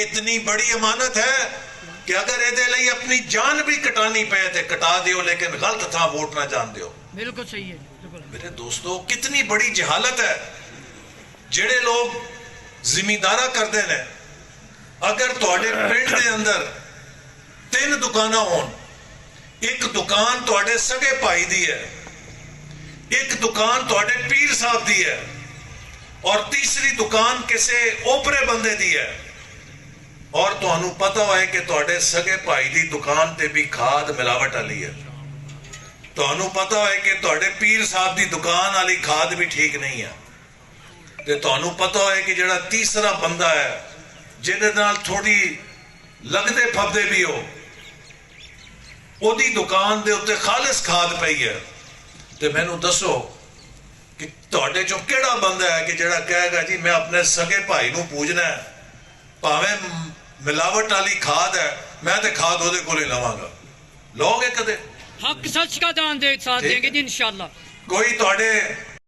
ये इतनी बड़ी अमानत है कि अगर ये लिए अपनी जान भी कटानी पे तो कटा दियो, लेकिन गलत था वोट ना जान दियो। बिल्कुल सही है। मेरे दोस्तों, कितनी बड़ी जहालत है। जेड़े लोग जिमीदारा करते ने, अगर तुहाडे पिंड दे अंदर 3 दुकाना होन, एक दुकान तुहाडे सगे भाई दी है, एक दुकान तुहाडे पीर साहब दी है और तीसरी दुकान किसी ओपरे बंदे दी है, और तुहानू पता है कि तुहाडे सगे भाई दी दुकान ते भी खाद मिलावट वाली है, तुहानू पता है कि तुहाडे पीर साहब दी दुकान वाली खाद भी ठीक नहीं है, ते तुहानू पता है कि जेड़ा तीसरा बंदा है जिहदे नाल थोड़ी लगदे फबदे भी हो, ओदी दुकान दे उत्ते खालिस खाद पई है। ते मैनू दसो कि तुहाडे चों किहड़ा बंदा है कि जेड़ा कहेगा जी मैं अपने सगे भाई नू पूजना है, भावें मिलावट वाली खाद है, मैं तो खाद ओदे कोल ही लवांगा। लोगे कदे? हक सच का दान दे साथ देंगे जी इंशाअल्लाह। कोई तुहाडे